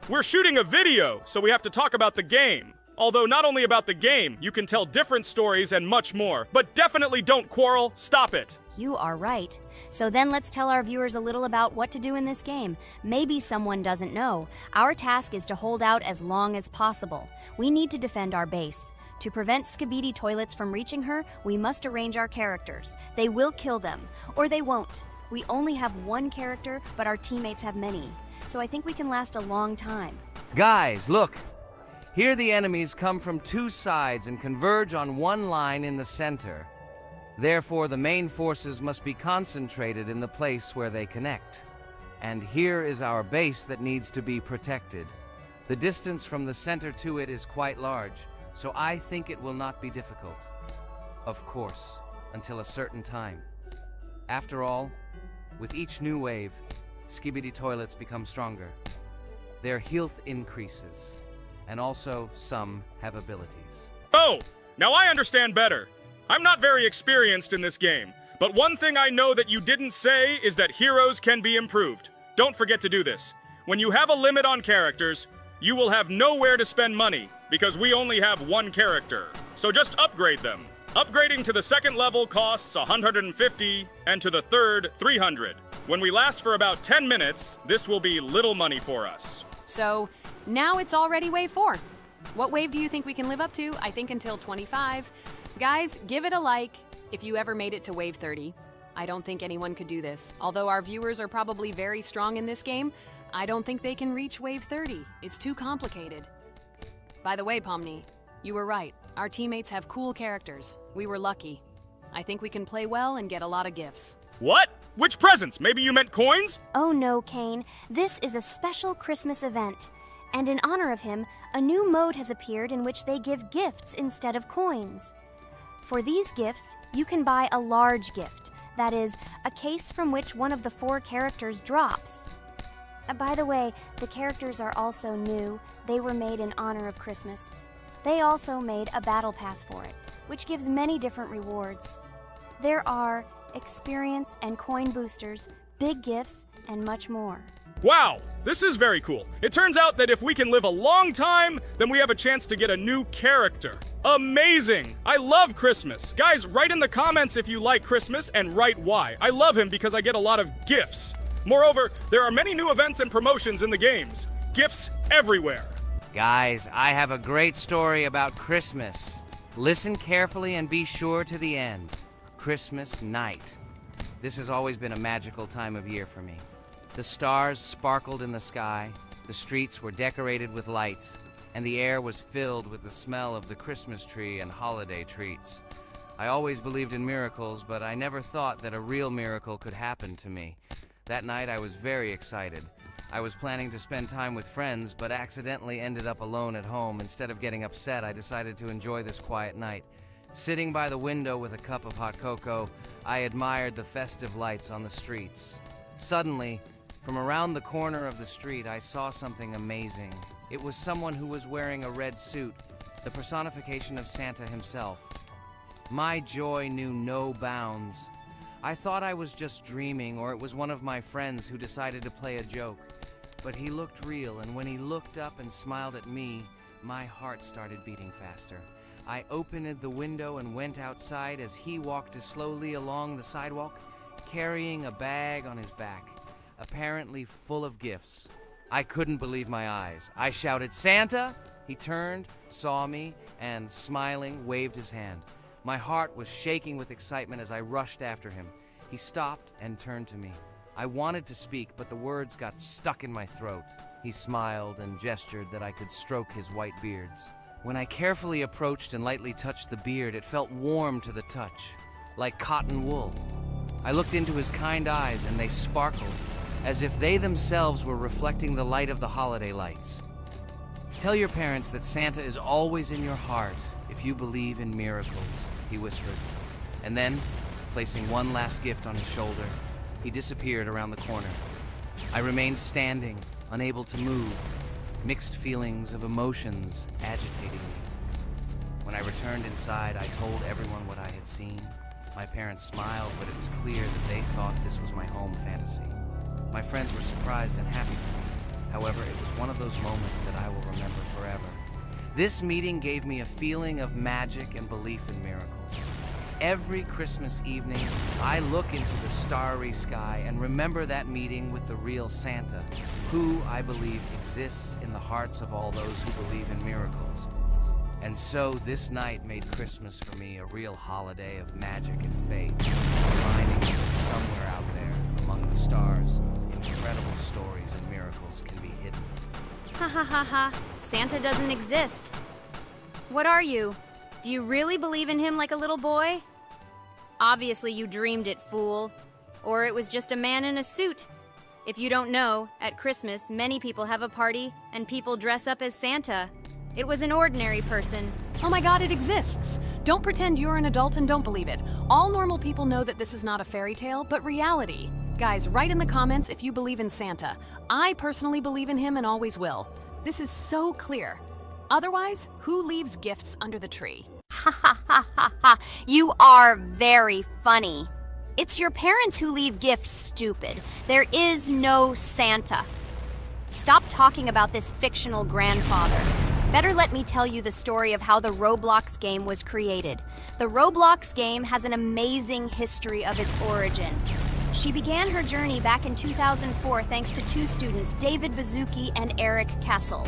We're shooting a video, so we have to talk about the game. Although not only about the game, you can tell different stories and much more. But definitely don't quarrel. Stop it. You are right. So then let's tell our viewers a little about what to do in this game. Maybe someone doesn't know. Our task is to hold out as long as possible. We need to defend our base. To prevent Skibidi Toilets from reaching her, we must arrange our characters. They will kill them, or they won't. We only have one character, but our teammates have many. So I think we can last a long time. Guys, look! Here the enemies come from 2 sides and converge on one line in the center. Therefore, the main forces must be concentrated in the place where they connect. And here is our base that needs to be protected. The distance from the center to it is quite large, so I think it will not be difficult. Of course, until a certain time. After all, with each new wave, Skibidi Toilets become stronger. Their health increases, and also some have abilities. Oh, now I understand better. I'm not very experienced in this game, but one thing I know that you didn't say is that heroes can be improved. don't forget to do this. When you have a limit on characters, you will have nowhere to spend money because we only have one character. So just upgrade them. Upgrading to the second level costs 150 and to the third 300. When we last for about 10 minutes, this will be little money for us. So, now it's already wave 4. What wave do you think we can live up to? I think until 25. Guys, give it a like if you ever made it to wave 30. I don't think anyone could do this. Although our viewers are probably very strong in this game, I don't think they can reach wave 30. It's too complicated. By the way, Pomni, you were right. Our teammates have cool characters. We were lucky. I think we can play well and get a lot of gifts. What? Which presents? Maybe you meant coins? Oh no, Kane. This is a special Christmas event. And in honor of him, a new mode has appeared in which they give gifts instead of coins. For these gifts, you can buy a large gift. That is, a case from which one of the 4 characters drops. By the way, the characters are also new. They were made in honor of Christmas. They also made a battle pass for it, which gives many different rewards. There are experience and coin boosters, big gifts, and much more. Wow, this is very cool. It turns out that if we can live a long time, then we have a chance to get a new character. Amazing! I love Christmas. Guys, write in the comments if you like Christmas and write why. I love him because I get a lot of gifts. Moreover, there are many new events and promotions in the games. Gifts everywhere. Guys, I have a great story about Christmas. Listen carefully and be sure to the end. Christmas night. This has always been a magical time of year for me. The stars sparkled in the sky, the streets were decorated with lights, and the air was filled with the smell of the Christmas tree and holiday treats. I always believed in miracles, but I never thought that a real miracle could happen to me. That night I was very excited. I was planning to spend time with friends, but accidentally ended up alone at home. Instead of getting upset, I decided to enjoy this quiet night. Sitting by the window with a cup of hot cocoa, I admired the festive lights on the streets. Suddenly, from around the corner of the street, I saw something amazing. It was someone who was wearing a red suit, the personification of Santa himself. My joy knew no bounds. I thought I was just dreaming, or it was one of my friends who decided to play a joke. But he looked real, and when he looked up and smiled at me, my heart started beating faster. I opened the window and went outside as he walked slowly along the sidewalk, carrying a bag on his back, apparently full of gifts. I couldn't believe my eyes. I shouted, "Santa!" He turned, saw me, and smiling, waved his hand. My heart was shaking with excitement as I rushed after him. He stopped and turned to me. I wanted to speak, but the words got stuck in my throat. He smiled and gestured that I could stroke his white beards. When I carefully approached and lightly touched the beard, it felt warm to the touch, like cotton wool. I looked into his kind eyes, and they sparkled, as if they themselves were reflecting the light of the holiday lights. Tell your parents that Santa is always in your heart if you believe in miracles, he whispered. And then, placing one last gift on his shoulder, he disappeared around the corner. I remained standing, unable to move, mixed feelings of emotions agitating me. When I returned inside, I told everyone what I had seen. My parents smiled, but it was clear that they thought this was my home fantasy. My friends were surprised and happy for me. However, it was one of those moments that I will remember forever. This meeting gave me a feeling of magic and belief in miracles. Every Christmas evening, I look into the starry sky and remember that meeting with the real Santa, who, I believe, exists in the hearts of all those who believe in miracles. And so this night made Christmas for me a real holiday of magic and faith, reminding me that somewhere out there, among the stars, incredible stories and miracles can be hidden. Ha ha ha ha. Santa doesn't exist. What are you? Do you really believe in him like a little boy? Obviously you dreamed it, fool. Or it was just a man in a suit. If you don't know, at Christmas, many people have a party and people dress up as Santa. It was an ordinary person. Oh my god, it exists! Don't pretend you're an adult and don't believe it. All normal people know that this is not a fairy tale, but reality. Guys, write in the comments if you believe in Santa. I personally believe in him and always will. This is so clear. Otherwise, who leaves gifts under the tree? Ha ha ha ha ha. You are very funny. It's your parents who leave gifts, stupid. There is no Santa. Stop talking about this fictional grandfather. Better let me tell you the story of how the Roblox game was created. The Roblox game has an amazing history of its origin. She began her journey back in 2004 thanks to two students, David Bazuki and Eric Castle.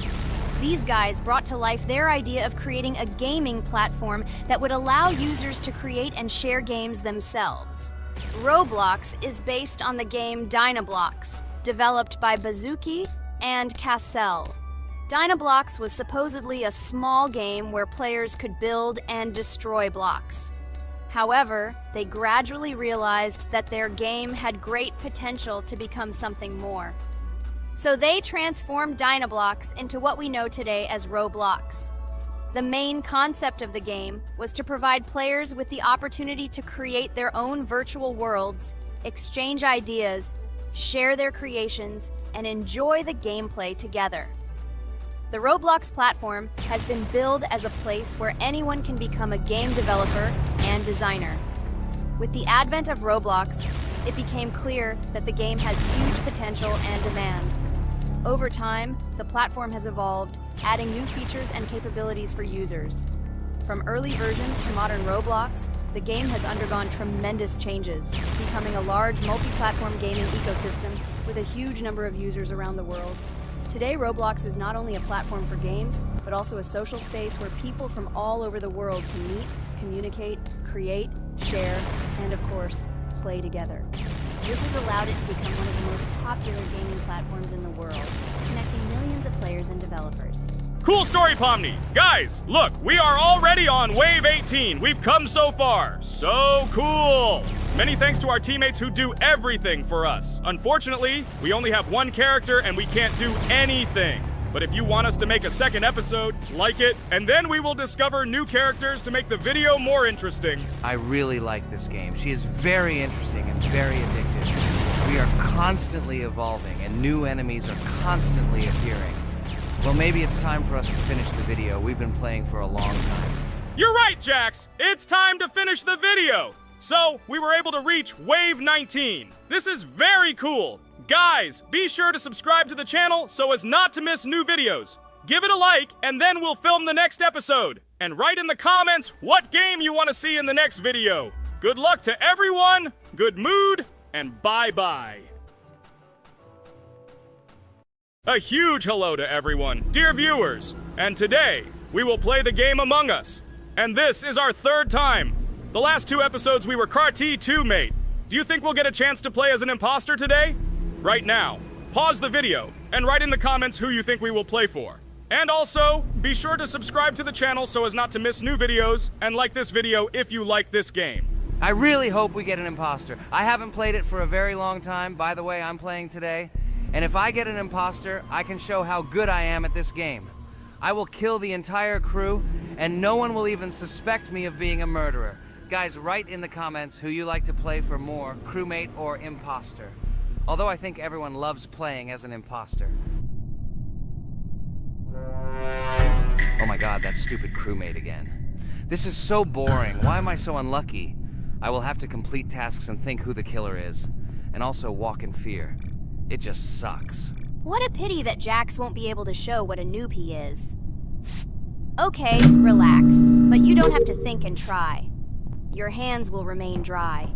These guys brought to life their idea of creating a gaming platform that would allow users to create and share games themselves. Roblox is based on the game Dynablox, developed by Bazuki and Cassell. Dynablox was supposedly a small game where players could build and destroy blocks. However, they gradually realized that their game had great potential to become something more. So they transformed Dynablox into what we know today as Roblox. The main concept of the game was to provide players with the opportunity to create their own virtual worlds, exchange ideas, share their creations, and enjoy the gameplay together. The Roblox platform has been billed as a place where anyone can become a game developer and designer. With the advent of Roblox, it became clear that the game has huge potential and demand. Over time, the platform has evolved, adding new features and capabilities for users. From early versions to modern Roblox, the game has undergone tremendous changes, becoming a large multi-platform gaming ecosystem with a huge number of users around the world. Today, Roblox is not only a platform for games, but also a social space where people from all over the world can meet, communicate, create, share, and of course, play together. This has allowed it to become one of the most popular gaming platforms in the world, connecting millions of players and developers. Cool story, Pomni. Guys, look, we are already on Wave 18. We've come so far. So cool. Many thanks to our teammates who do everything for us. Unfortunately, we only have one character and we can't do anything. But if you want us to make a second episode, like it, and then we will discover new characters to make the video more interesting. I really like this game. She is very interesting and very addictive. We are constantly evolving and new enemies are constantly appearing. Well, maybe it's time for us to finish the video. We've been playing for a long time. You're right, Jax. It's time to finish the video. So, we were able to reach Wave 19. This is very cool. Guys, be sure to subscribe to the channel so as not to miss new videos. Give it a like, and then we'll film the next episode. And write in the comments what game you want to see in the next video. Good luck to everyone, good mood, and bye-bye. A huge hello to everyone, dear viewers. And today, we will play the game Among Us. And this is our third time. The last two episodes we were CAR-T 2 mate. Do you think we'll get a chance to play as an imposter today? Right now, pause the video and write in the comments who you think we will play for. And also, be sure to subscribe to the channel so as not to miss new videos, and like this video if you like this game. I really hope we get an imposter. I haven't played it for a very long time. By the way, I'm playing today. And if I get an imposter, I can show how good I am at this game. I will kill the entire crew, and no one will even suspect me of being a murderer. Guys, write in the comments who you like to play for more, crewmate or imposter. Although I think everyone loves playing as an imposter. Oh my god, that stupid crewmate again. This is so boring. Why am I so unlucky? I will have to complete tasks and think who the killer is. And also walk in fear. It just sucks. What a pity that Jax won't be able to show what a noob he is. Okay, relax. But you don't have to think and try. Your hands will remain dry.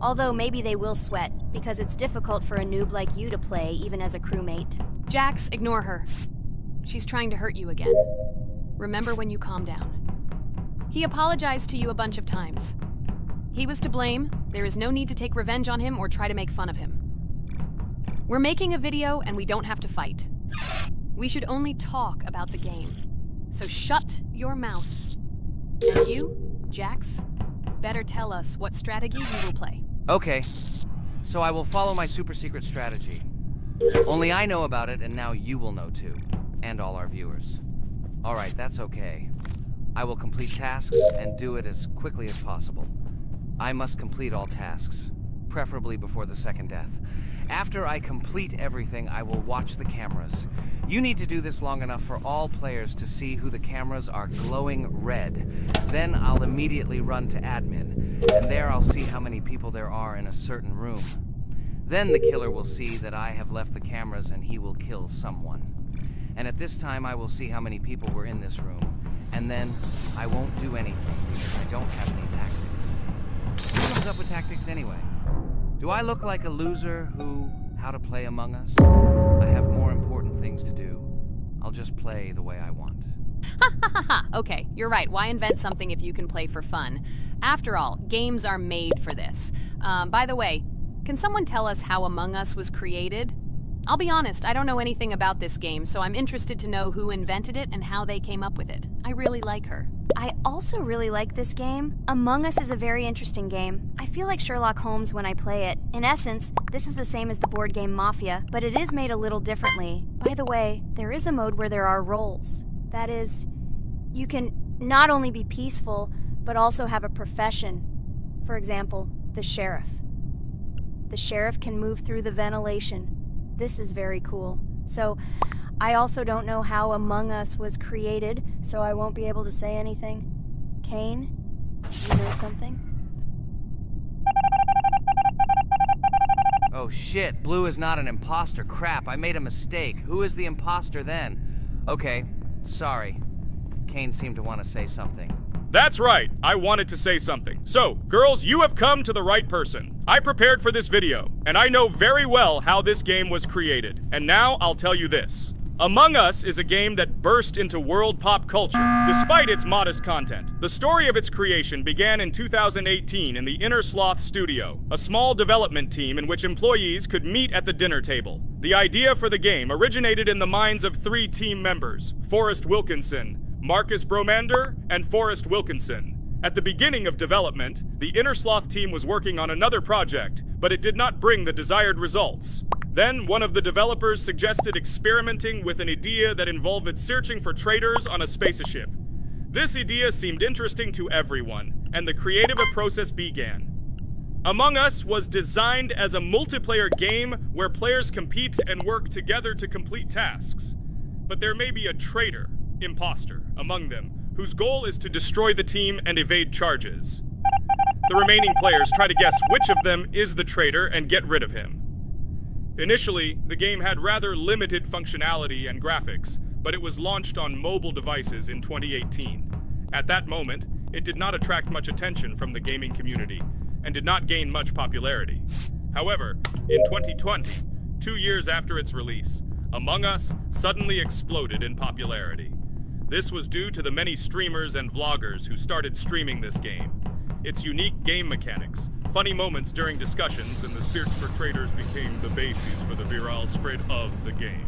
Although maybe they will sweat, because it's difficult for a noob like you to play, even as a crewmate. Jax, ignore her. She's trying to hurt you again. Remember when you calm down. He apologized to you a bunch of times. He was to blame. There is no need to take revenge on him or try to make fun of him. We're making a video and we don't have to fight. We should only talk about the game. So shut your mouth. And you, Jax, better tell us what strategy you will play. Okay, so I will follow my super secret strategy. Only I know about it, and now you will know too. And all our viewers. Alright, that's okay. I will complete tasks and do it as quickly as possible. I must complete all tasks. preferably before the second death. After I complete everything, I will watch the cameras. You need to do this long enough for all players to see who the cameras are glowing red. Then I'll immediately run to admin, and there I'll see how many people there are in a certain room. Then the killer will see that I have left the cameras and he will kill someone. And at this time I will see how many people were in this room. And then I won't do anything because I don't have any tactics. Who comes up with tactics anyway? Do I look like a loser who, how to play Among Us? I have more important things to do. I'll just play the way I want. Ha ha ha ha! Okay, you're right. Why invent something if you can play for fun? After all, games are made for this. By the way, can someone tell us how Among Us was created? I'll be honest, I don't know anything about this game, so I'm interested to know who invented it and how they came up with it. I really like her. I also really like this game. Among Us is a very interesting game. I feel like Sherlock Holmes when I play it. In essence, this is the same as the board game Mafia, but it is made a little differently. By the way, there is a mode where there are roles. That is, you can not only be peaceful, but also have a profession. For example, the sheriff. The sheriff can move through the ventilation. This is very cool. So, I also don't know how Among Us was created, so I won't be able to say anything. Kane, you know something? Oh shit, Blue is not an imposter. Crap, I made a mistake. Who is the imposter then? Okay, sorry. Kane seemed to want to say something. That's right, I wanted to say something. So, girls, you have come to the right person. I prepared for this video, and I know very well how this game was created. And now I'll tell you this. Among Us is a game that burst into world pop culture, despite its modest content. The story of its creation began in 2018 in the Inner Sloth Studio, a small development team in which employees could meet at the dinner table. The idea for the game originated in the minds of 3 team members, Forrest Wilkinson, Marcus Bromander, and Forrest Wilkinson. At the beginning of development, the Inner Sloth team was working on another project, but it did not bring the desired results. Then, one of the developers suggested experimenting with an idea that involved searching for traitors on a spaceship. This idea seemed interesting to everyone, and the creative process began. Among Us was designed as a multiplayer game where players compete and work together to complete tasks. But there may be a traitor, imposter, among them, whose goal is to destroy the team and evade charges. The remaining players try to guess which of them is the traitor and get rid of him. Initially, the game had rather limited functionality and graphics, but it was launched on mobile devices in 2018. At that moment, it did not attract much attention from the gaming community, and did not gain much popularity. However, in 2020, 2 years after its release, Among Us suddenly exploded in popularity. This was due to the many streamers and vloggers who started streaming this game. Its unique game mechanics, funny moments during discussions, and the search for traitors became the basis for the viral spread of the game.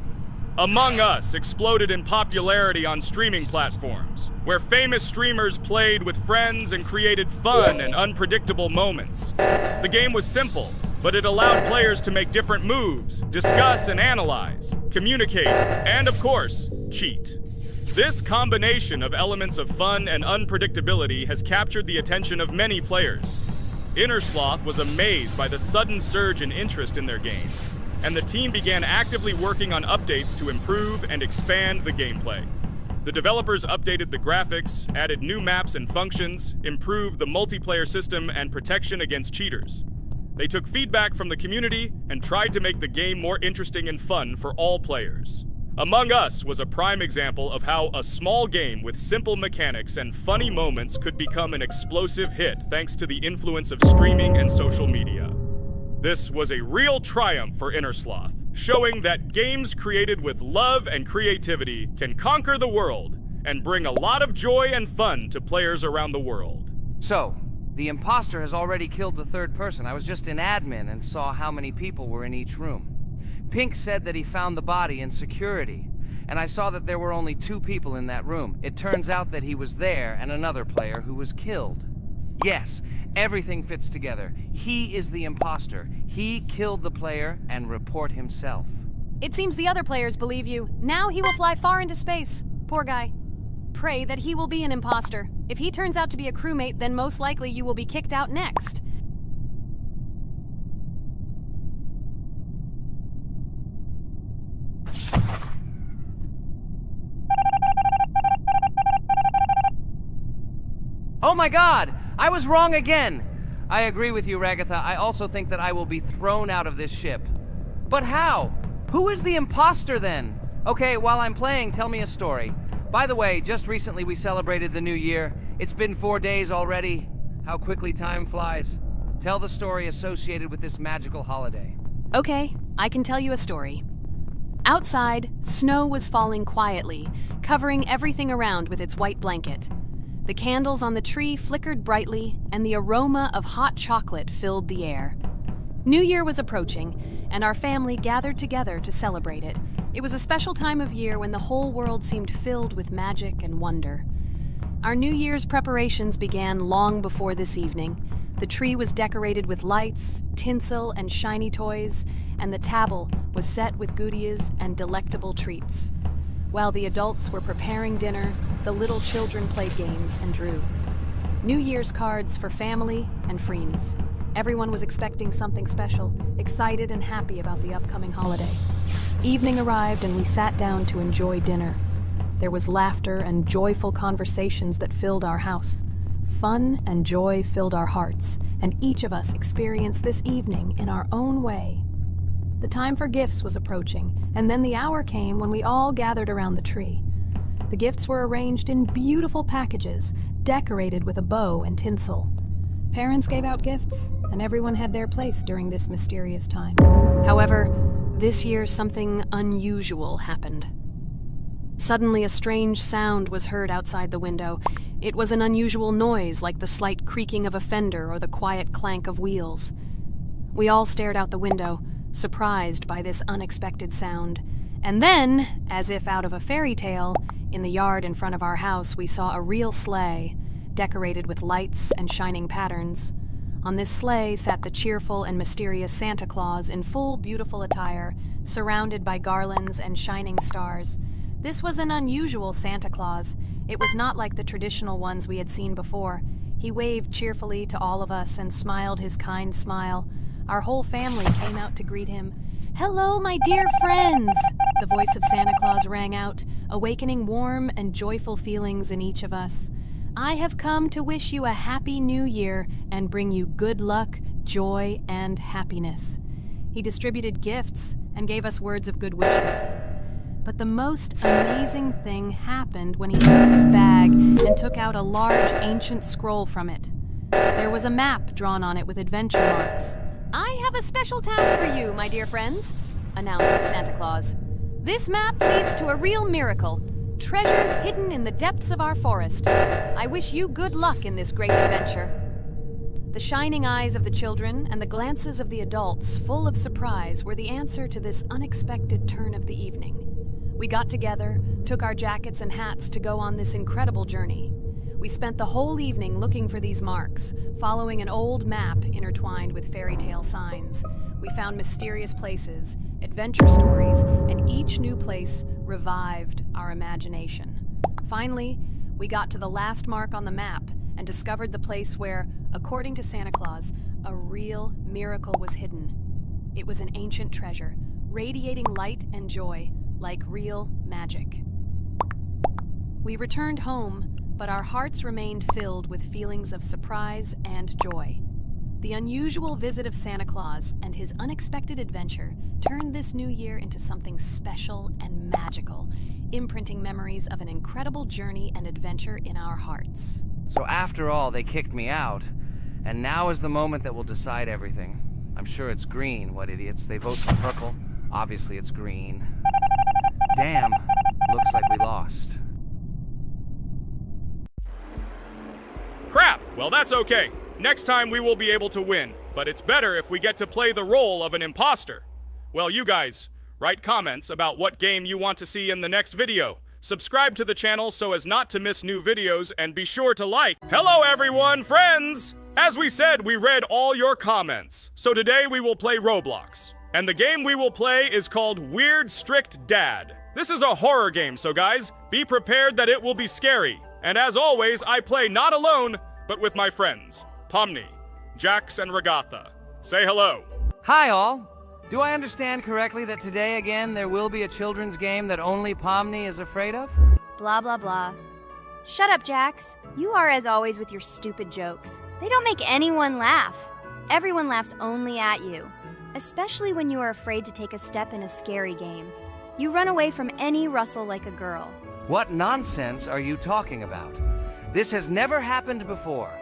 Among Us exploded in popularity on streaming platforms, where famous streamers played with friends and created fun and unpredictable moments. The game was simple, but it allowed players to make different moves, discuss and analyze, communicate, and of course, cheat. This combination of elements of fun and unpredictability has captured the attention of many players. Inner Sloth was amazed by the sudden surge in interest in their game, and the team began actively working on updates to improve and expand the gameplay. The developers updated the graphics, added new maps and functions, improved the multiplayer system and protection against cheaters. They took feedback from the community and tried to make the game more interesting and fun for all players. Among Us was a prime example of how a small game with simple mechanics and funny moments could become an explosive hit thanks to the influence of streaming and social media. This was a real triumph for Inner Sloth, showing that games created with love and creativity can conquer the world and bring a lot of joy and fun to players around the world. So, the imposter has already killed the third person. I was just in admin and saw how many people were in each room. Pink said that he found the body in security, and I saw that there were only 2 people in that room. It turns out that he was there and another player who was killed. Yes, everything fits together. He is the imposter. He killed the player and report himself. It seems the other players believe you. Now he will fly far into space. Poor guy. Pray that he will be an imposter. If he turns out to be a crewmate, then most likely you will be kicked out next. Oh my god! I was wrong again! I agree with you, Ragatha. I also think that I will be thrown out of this ship. But how? Who is the imposter then? Okay, while I'm playing, tell me a story. By the way, just recently we celebrated the new year. It's been 4 days already. How quickly time flies. Tell the story associated with this magical holiday. Okay, I can tell you a story. Outside, snow was falling quietly, covering everything around with its white blanket. The candles on the tree flickered brightly, and the aroma of hot chocolate filled the air. New Year was approaching, and our family gathered together to celebrate it. It was a special time of year when the whole world seemed filled with magic and wonder. Our New Year's preparations began long before this evening. The tree was decorated with lights, tinsel, and shiny toys, and the table was set with goodies and delectable treats. While the adults were preparing dinner, the little children played games and drew. New Year's cards for family and friends. Everyone was expecting something special, excited and happy about the upcoming holiday. Evening arrived and we sat down to enjoy dinner. There was laughter and joyful conversations that filled our house. Fun and joy filled our hearts, and each of us experienced this evening in our own way. The time for gifts was approaching, and then the hour came when we all gathered around the tree. The gifts were arranged in beautiful packages, decorated with a bow and tinsel. Parents gave out gifts, and everyone had their place during this mysterious time. However, this year something unusual happened. Suddenly a strange sound was heard outside the window. It was an unusual noise, like the slight creaking of a fender or the quiet clank of wheels. We all stared out the window, surprised by this unexpected sound. And then, as if out of a fairy tale, in the yard in front of our house we saw a real sleigh, decorated with lights and shining patterns. On this sleigh sat the cheerful and mysterious Santa Claus in full beautiful attire, surrounded by garlands and shining stars. This was an unusual Santa Claus. It was not like the traditional ones we had seen before. He waved cheerfully to all of us and smiled his kind smile. Our whole family came out to greet him. "Hello, my dear friends!" The voice of Santa Claus rang out, awakening warm and joyful feelings in each of us. "I have come to wish you a happy new year and bring you good luck, joy, and happiness." He distributed gifts and gave us words of good wishes. But the most amazing thing happened when he opened his bag and took out a large ancient scroll from it. There was a map drawn on it with adventure marks. "I have a special task for you, my dear friends," announced Santa Claus. "This map leads to a real miracle. Treasures hidden in the depths of our forest. I wish you good luck in this great adventure." The shining eyes of the children and the glances of the adults, full of surprise, were the answer to this unexpected turn of the evening. We got together, took our jackets and hats to go on this incredible journey. We spent the whole evening looking for these marks, following an old map intertwined with fairy tale signs. We found mysterious places, adventure stories, and each new place revived our imagination. Finally, we got to the last mark on the map and discovered the place where, according to Santa Claus, a real miracle was hidden. It was an ancient treasure, radiating light and joy, like real magic. We returned home, but our hearts remained filled with feelings of surprise and joy. The unusual visit of Santa Claus and his unexpected adventure turned this new year into something special and magical, imprinting memories of an incredible journey and adventure in our hearts. So after all, they kicked me out, and now is the moment that will decide everything. I'm sure it's green, what idiots. They vote for purple. Obviously it's green. Damn, looks like we lost. Crap! Well, that's okay. Next time we will be able to win, but it's better if we get to play the role of an imposter. Well, you guys, write comments about what game you want to see in the next video. Subscribe to the channel so as not to miss new videos, and be sure to like. Hello everyone, friends! As we said, we read all your comments. So today we will play Roblox. And the game we will play is called Weird Strict Dad. This is a horror game, so guys, be prepared that it will be scary. And as always, I play not alone, but with my friends, Pomni, Jax, and Ragatha. Say hello. Hi all! Do I understand correctly that today again there will be a children's game that only Pomni is afraid of? Blah, blah, blah. Shut up, Jax. You are as always with your stupid jokes. They don't make anyone laugh. Everyone laughs only at you, especially when you are afraid to take a step in a scary game. You run away from any rustle like a girl. What nonsense are you talking about? This has never happened before.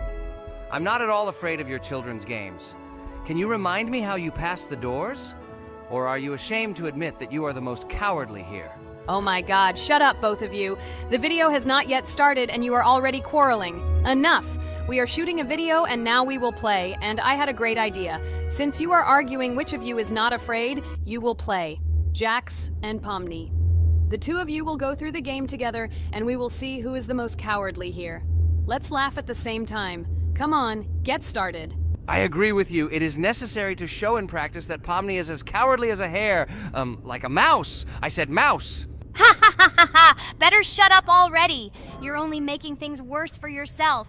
I'm not at all afraid of your children's games. Can you remind me how you passed the doors? Or are you ashamed to admit that you are the most cowardly here? Oh my god, shut up, both of you. The video has not yet started and you are already quarreling. Enough! We are shooting a video and now we will play, and I had a great idea. Since you are arguing which of you is not afraid, you will play. Jax and Pomni. The two of you will go through the game together and we will see who is the most cowardly here. Let's laugh at the same time. Come on, get started. I agree with you. It is necessary to show in practice that Pomni is as cowardly as a hare. Like a mouse. I said mouse. Ha ha ha ha ha! Better shut up already. You're only making things worse for yourself.